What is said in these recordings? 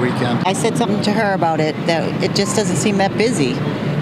weekend. I said something to her about it, that it just doesn't seem that busy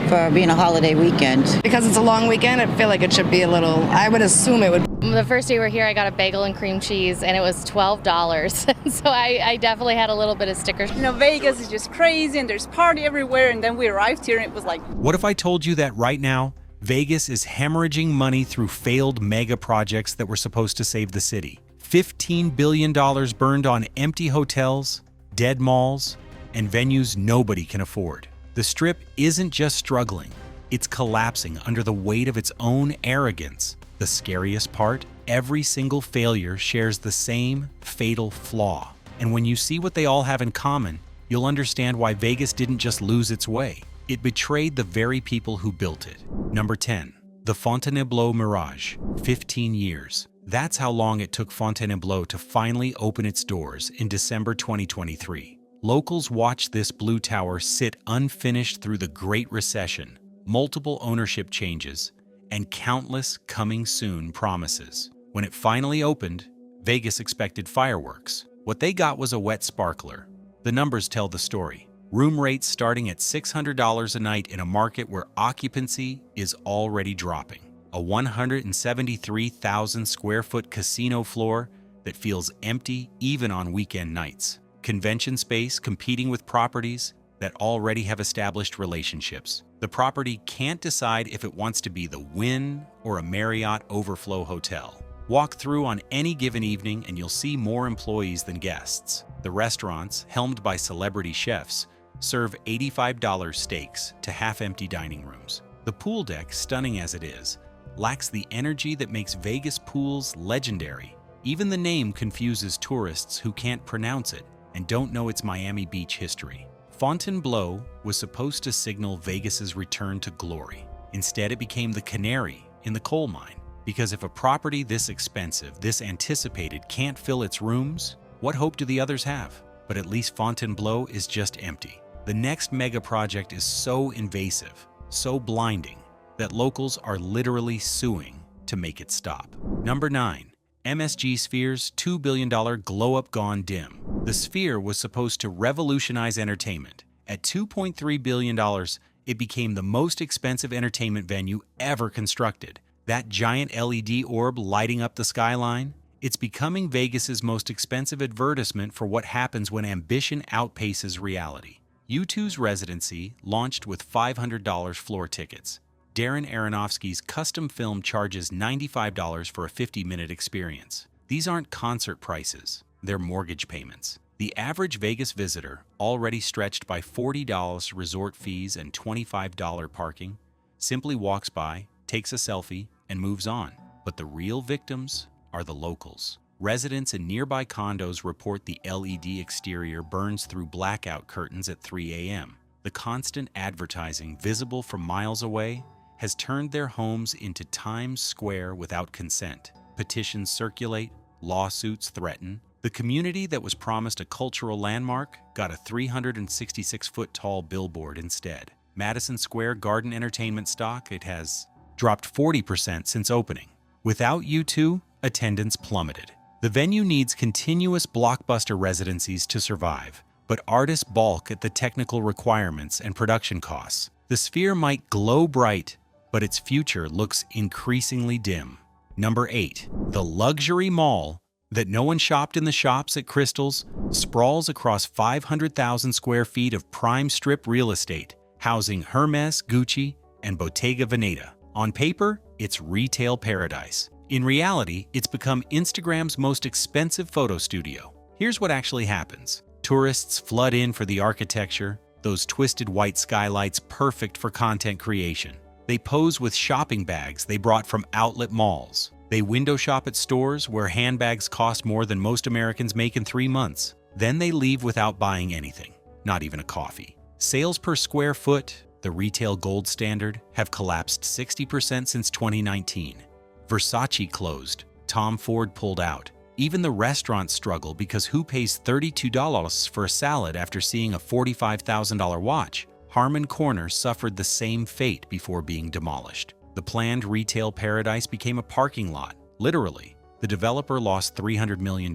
for being a holiday weekend. Because it's a long weekend, I feel like it should be a little, I would assume it would. The first day we were here, I got a bagel and cream cheese, and it was $12. So I definitely had a little bit of stickers. You know, Vegas is just crazy, and there's party everywhere, and then we arrived here, and it was like... What if I told you that right now, Vegas is hemorrhaging money through failed mega projects that were supposed to save the city? $15 billion burned on empty hotels, dead malls, and venues nobody can afford. The Strip isn't just struggling, it's collapsing under the weight of its own arrogance. The scariest part? Every single failure shares the same fatal flaw. And when you see what they all have in common, you'll understand why Vegas didn't just lose its way. It betrayed the very people who built it. Number 10. The Fontainebleau Mirage. 15 years. That's how long it took Fontainebleau to finally open its doors in December 2023. Locals watched this blue tower sit unfinished through the Great Recession, multiple ownership changes, and countless coming soon promises. When it finally opened, Vegas expected fireworks. What they got was a wet sparkler. The numbers tell the story. Room rates starting at $600 a night in a market where occupancy is already dropping. A 173,000 square foot casino floor that feels empty even on weekend nights. Convention space competing with properties that already have established relationships. The property can't decide if it wants to be the Wynn or a Marriott overflow hotel. Walk through on any given evening and you'll see more employees than guests. The restaurants, helmed by celebrity chefs, serve $85 steaks to half-empty dining rooms. The pool deck, stunning as it is, lacks the energy that makes Vegas pools legendary. Even the name confuses tourists who can't pronounce it and don't know its Miami Beach history. Fontainebleau was supposed to signal Vegas's return to glory. Instead, it became the canary in the coal mine. Because if a property this expensive, this anticipated, can't fill its rooms, what hope do the others have? But at least Fontainebleau is just empty. The next mega project is so invasive, so blinding, that locals are literally suing to make it stop. Number 9. MSG Sphere's $2 billion glow-up gone dim. The Sphere was supposed to revolutionize entertainment. At $2.3 billion, it became the most expensive entertainment venue ever constructed. That giant LED orb lighting up the skyline? It's becoming Vegas's most expensive advertisement for what happens when ambition outpaces reality. U2's residency launched with $500 floor tickets. Darren Aronofsky's custom film charges $95 for a 50-minute experience. These aren't concert prices, they're mortgage payments. The average Vegas visitor, already stretched by $40 resort fees and $25 parking, simply walks by, takes a selfie, and moves on. But the real victims are the locals. Residents in nearby condos report the LED exterior burns through blackout curtains at 3 a.m. The constant advertising visible from miles away has turned their homes into Times Square without consent. Petitions circulate, lawsuits threaten. The community that was promised a cultural landmark got a 366-foot-tall billboard instead. Madison Square Garden entertainment stock, it has dropped 40% since opening. Without U2, attendance plummeted. The venue needs continuous blockbuster residencies to survive, but artists balk at the technical requirements and production costs. The Sphere might glow bright, but its future looks increasingly dim. Number 8. The luxury mall that no one shopped in the shops at Crystal's sprawls across 500,000 square feet of prime strip real estate, housing Hermes, Gucci, and Bottega Veneta. On paper, it's retail paradise. In reality, it's become Instagram's most expensive photo studio. Here's what actually happens. Tourists flood in for the architecture, those twisted white skylights perfect for content creation. They pose with shopping bags they brought from outlet malls. They window shop at stores where handbags cost more than most Americans make in 3 months. Then they leave without buying anything, not even a coffee. Sales per square foot, the retail gold standard, have collapsed 60% since 2019. Versace closed. Tom Ford pulled out. Even the restaurants struggle because who pays $32 for a salad after seeing a $45,000 watch? Harmon Corner suffered the same fate before being demolished. The planned retail paradise became a parking lot. Literally, the developer lost $300 million.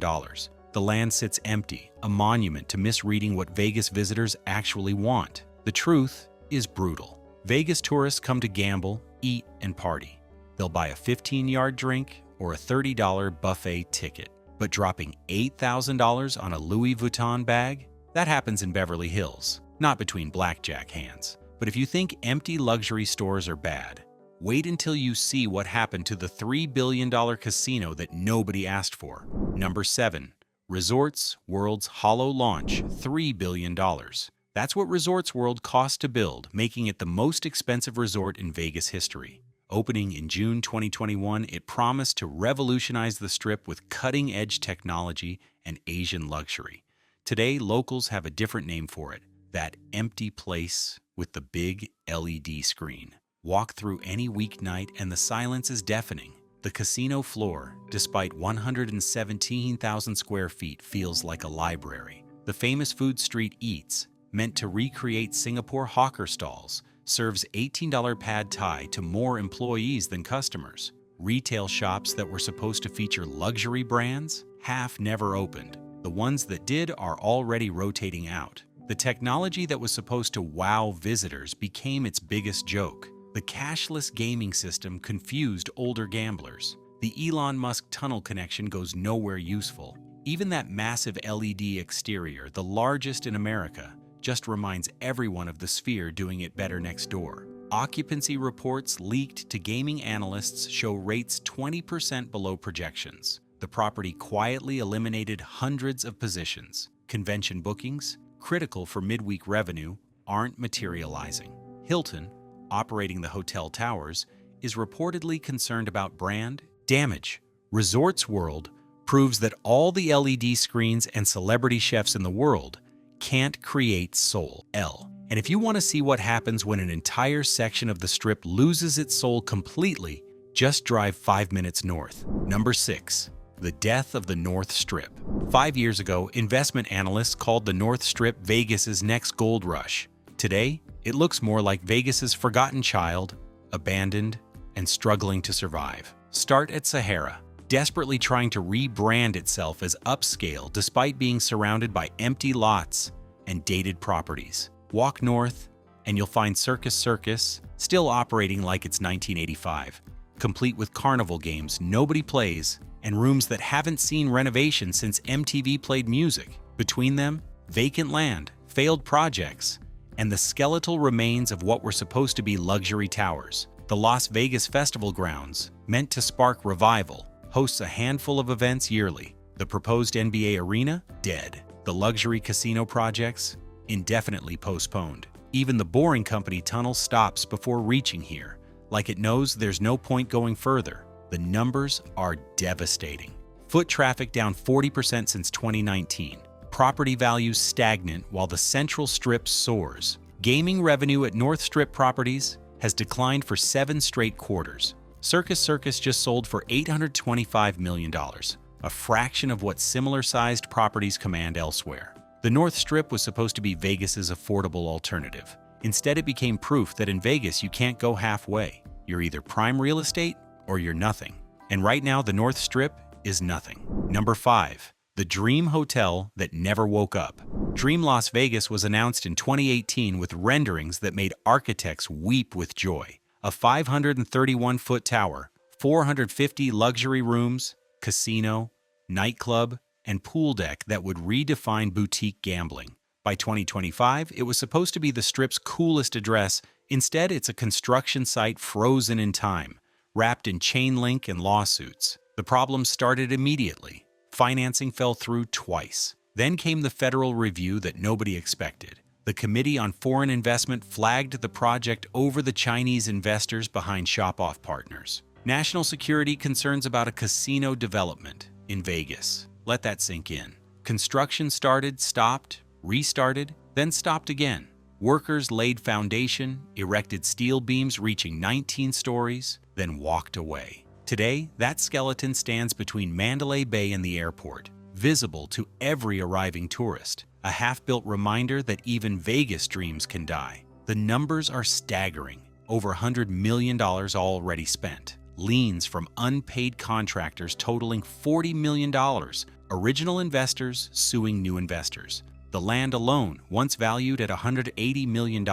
The land sits empty, a monument to misreading what Vegas visitors actually want. The truth is brutal. Vegas tourists come to gamble, eat, and party. They'll buy a 15-yard drink or a $30 buffet ticket. But dropping $8,000 on a Louis Vuitton bag? That happens in Beverly Hills, not between blackjack hands. But if you think empty luxury stores are bad, wait until you see what happened to the $3 billion casino that nobody asked for. Number 7. Resorts World's hollow launch, $3 billion. That's what Resorts World cost to build, making it the most expensive resort in Vegas history. Opening in June 2021, it promised to revolutionize the Strip with cutting-edge technology and Asian luxury. Today, locals have a different name for it, that empty place with the big LED screen. Walk through any weeknight and the silence is deafening. The casino floor, despite 117,000 square feet, feels like a library. The famous food street Eats, meant to recreate Singapore hawker stalls, serves $18 pad thai to more employees than customers. Retail shops that were supposed to feature luxury brands, half never opened. The ones that did are already rotating out. The technology that was supposed to wow visitors became its biggest joke. The cashless gaming system confused older gamblers. The Elon Musk tunnel connection goes nowhere useful. Even that massive LED exterior, the largest in America, just reminds everyone of the Sphere doing it better next door. Occupancy reports leaked to gaming analysts show rates 20% below projections. The property quietly eliminated hundreds of positions. Convention bookings, critical for midweek revenue, aren't materializing. Hilton, operating the hotel towers, is reportedly concerned about brand damage. Resorts World proves that all the LED screens and celebrity chefs in the world can't create soul. And if you want to see what happens when an entire section of the Strip loses its soul completely, just drive 5 minutes north. Number 6. The death of the North Strip. 5 years ago, investment analysts called the North Strip Vegas's next gold rush. Today, it looks more like Vegas's forgotten child, abandoned, and struggling to survive. Start at Sahara, desperately trying to rebrand itself as upscale despite being surrounded by empty lots and dated properties. Walk north, and you'll find Circus, still operating like it's 1985, complete with carnival games nobody plays and rooms that haven't seen renovation since MTV played music. Between them, vacant land, failed projects, and the skeletal remains of what were supposed to be luxury towers. The Las Vegas Festival Grounds, meant to spark revival, hosts a handful of events yearly. The proposed NBA arena? Dead. The luxury casino projects? Indefinitely postponed. Even the Boring Company tunnel stops before reaching here, like it knows there's no point going further. The numbers are devastating. Foot traffic down 40% since 2019. Property values stagnant while the Central Strip soars. Gaming revenue at North Strip properties has declined for 7 straight quarters. Circus just sold for $825 million, a fraction of what similar-sized properties command elsewhere. The North Strip was supposed to be Vegas's affordable alternative. Instead, it became proof that in Vegas you can't go halfway. You're either prime real estate or you're nothing. And right now, the North Strip is nothing. Number 5. The Dream Hotel that never woke up. Dream Las Vegas was announced in 2018 with renderings that made architects weep with joy. A 531-foot tower, 450 luxury rooms, casino, nightclub, and pool deck that would redefine boutique gambling. By 2025, it was supposed to be the Strip's coolest address. Instead, it's a construction site frozen in time, wrapped in chain link and lawsuits. The problem started immediately. Financing fell through twice. Then came the federal review that nobody expected. The Committee on Foreign Investment flagged the project over the Chinese investors behind shop-off partners. National security concerns about a casino development in Vegas. Let that sink in. Construction started, stopped, restarted, then stopped again. Workers laid foundation, erected steel beams reaching 19 stories, then walked away. Today, that skeleton stands between Mandalay Bay and the airport, visible to every arriving tourist, a half-built reminder that even Vegas dreams can die. The numbers are staggering. Over $100 million already spent. Liens from unpaid contractors totaling $40 million, Original investors suing new investors. The land alone, once valued at $180 million,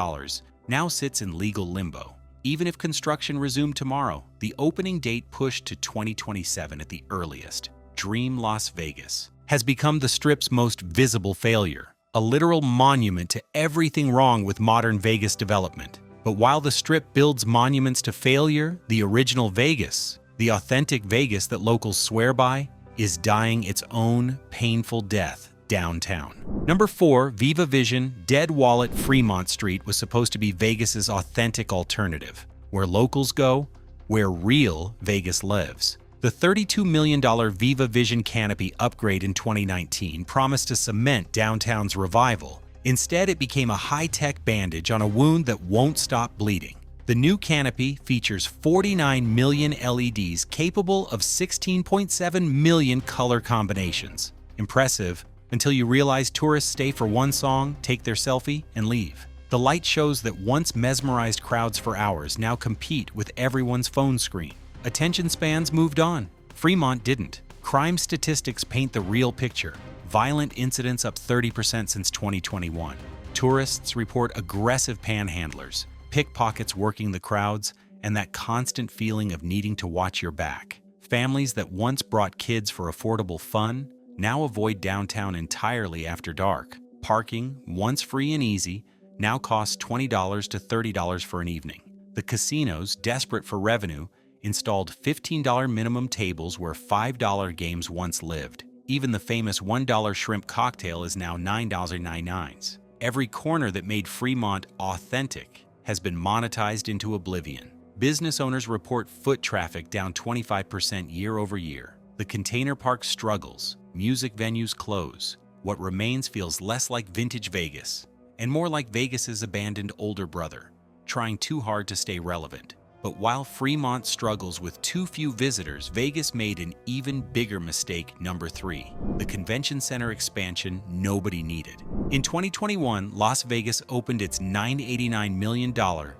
now sits in legal limbo. Even if construction resumed tomorrow, the opening date pushed to 2027 at the earliest. Dream Las Vegas has become the Strip's most visible failure, a literal monument to everything wrong with modern Vegas development. But while the Strip builds monuments to failure, the original Vegas, the authentic Vegas that locals swear by, is dying its own painful death downtown. Number 4, Viva Vision, Dead Wallet Fremont Street was supposed to be Vegas's authentic alternative, where locals go, where real Vegas lives. The $32 million Viva Vision canopy upgrade in 2019 promised to cement downtown's revival. Instead, it became a high-tech bandage on a wound that won't stop bleeding. The new canopy features 49 million LEDs capable of 16.7 million color combinations. Impressive, until you realize tourists stay for one song, take their selfie, and leave. The light shows that once mesmerized crowds for hours now compete with everyone's phone screen. Attention spans moved on. Fremont didn't. Crime statistics paint the real picture. Violent incidents up 30% since 2021. Tourists report aggressive panhandlers, pickpockets working the crowds, and that constant feeling of needing to watch your back. Families that once brought kids for affordable fun now avoid downtown entirely after dark. Parking, once free and easy, now costs $20 to $30 for an evening. The casinos, desperate for revenue, installed $15 minimum tables where $5 games once lived. Even the famous $1 shrimp cocktail is now $9.99. Every corner that made Fremont authentic has been monetized into oblivion. Business owners report foot traffic down 25% year over year. The container park struggles. Music venues close. What remains feels less like vintage Vegas and more like Vegas's abandoned older brother, trying too hard to stay relevant. But while Fremont struggles with too few visitors, Vegas made an even bigger mistake, number 3, the convention center expansion nobody needed. In 2021, Las Vegas opened its $989 million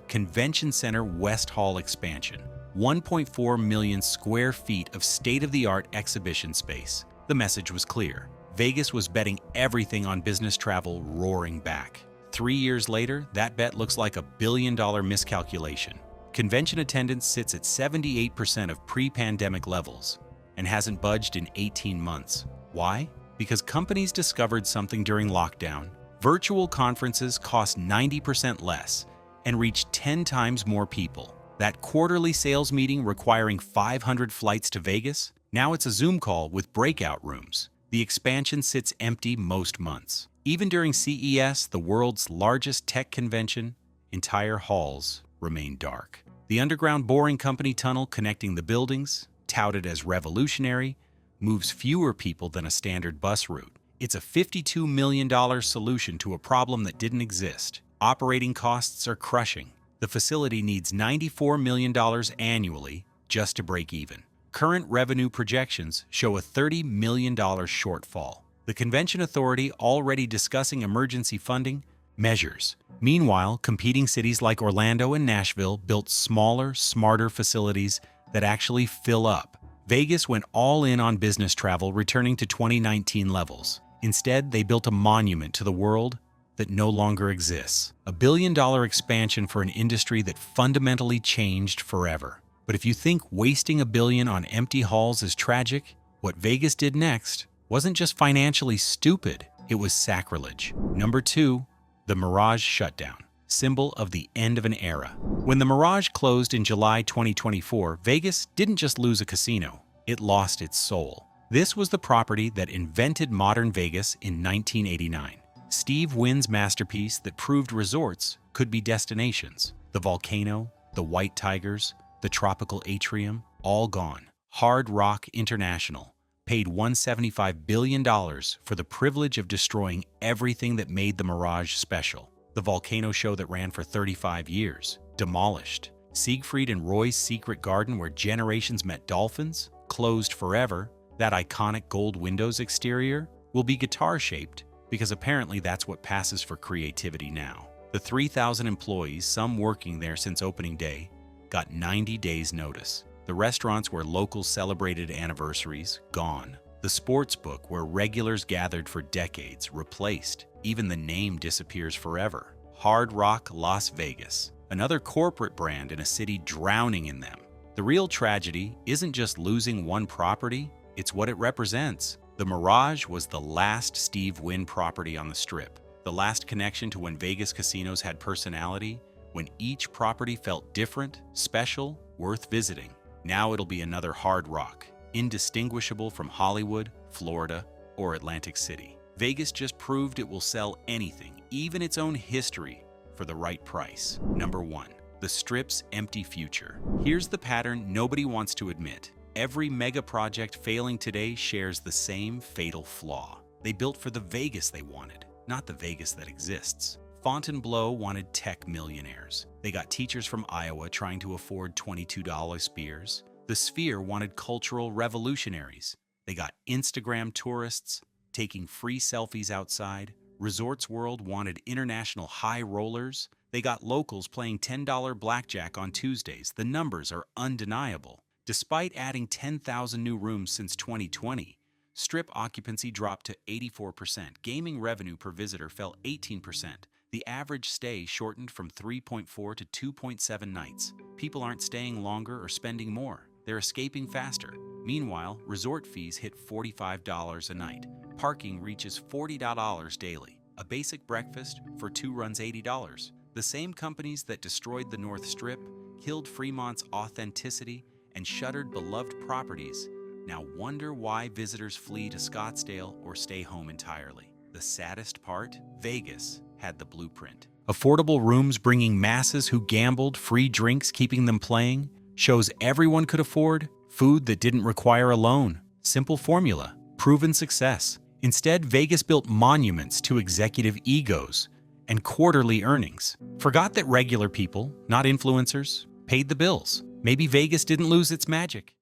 Convention Center West Hall expansion, 1.4 million square feet of state-of-the-art exhibition space. The message was clear. Vegas was betting everything on business travel roaring back. 3 years later, that bet looks like a billion-dollar miscalculation. Convention attendance sits at 78% of pre-pandemic levels and hasn't budged in 18 months. Why? Because companies discovered something during lockdown. Virtual conferences cost 90% less and reach 10 times more people. That quarterly sales meeting requiring 500 flights to Vegas, now it's a Zoom call with breakout rooms. The expansion sits empty most months. Even during CES, the world's largest tech convention, entire halls remain dark. The underground boring company tunnel connecting the buildings, touted as revolutionary, moves fewer people than a standard bus route. It's a $52 million solution to a problem that didn't exist. Operating costs are crushing. The facility needs $94 million annually just to break even. Current revenue projections show a $30 million shortfall. The Convention Authority already discussing emergency funding measures. Meanwhile, competing cities like Orlando and Nashville built smaller, smarter facilities that actually fill up. Vegas went all in on business travel, returning to 2019 levels. Instead, they built a monument to the world that no longer exists. A billion-dollar expansion for an industry that fundamentally changed forever. But if you think wasting $1 billion on empty halls is tragic, what Vegas did next wasn't just financially stupid, it was sacrilege. Number 2, the Mirage shutdown, symbol of the end of an era. When the Mirage closed in July 2024, Vegas didn't just lose a casino, it lost its soul. This was the property that invented modern Vegas in 1989. Steve Wynn's masterpiece that proved resorts could be destinations. The volcano, the white tigers, the tropical atrium, all gone. Hard Rock International paid $175 billion for the privilege of destroying everything that made the Mirage special. The volcano show that ran for 35 years, demolished. Siegfried and Roy's secret garden where generations met dolphins, closed forever. That iconic gold windows exterior will be guitar-shaped because apparently that's what passes for creativity now. The 3,000 employees, some working there since opening day, got 90 days notice. The restaurants where locals celebrated anniversaries, gone. The sports book where regulars gathered for decades, replaced. Even the name disappears forever. Hard Rock Las Vegas, another corporate brand in a city drowning in them. The real tragedy isn't just losing one property, it's what it represents. The Mirage was the last Steve Wynn property on the Strip, the last connection to when Vegas casinos had personality, when each property felt different, special, worth visiting. Now it'll be another Hard Rock, indistinguishable from Hollywood, Florida, or Atlantic City. Vegas just proved it will sell anything, even its own history, for the right price. Number 1. The Strip's empty future. Here's the pattern nobody wants to admit. Every mega project failing today shares the same fatal flaw. They built for the Vegas they wanted, not the Vegas that exists. Fontainebleau wanted tech millionaires. They got teachers from Iowa trying to afford $22 spears. The Sphere wanted cultural revolutionaries. They got Instagram tourists taking free selfies outside. Resorts World wanted international high rollers. They got locals playing $10 blackjack on Tuesdays. The numbers are undeniable. Despite adding 10,000 new rooms since 2020, Strip occupancy dropped to 84%. Gaming revenue per visitor fell 18%. The average stay shortened from 3.4 to 2.7 nights. People aren't staying longer or spending more. They're escaping faster. Meanwhile, resort fees hit $45 a night. Parking reaches $40 daily. A basic breakfast for 2 runs $80. The same companies that destroyed the North Strip, killed Fremont's authenticity, and shuttered beloved properties now wonder why visitors flee to Scottsdale or stay home entirely. The saddest part? Vegas had the blueprint. Affordable rooms bringing masses who gambled, free drinks keeping them playing, shows everyone could afford, food that didn't require a loan. Simple formula, proven success. Instead, Vegas built monuments to executive egos and quarterly earnings. Forgot that regular people, not influencers, paid the bills. Maybe Vegas didn't lose its magic.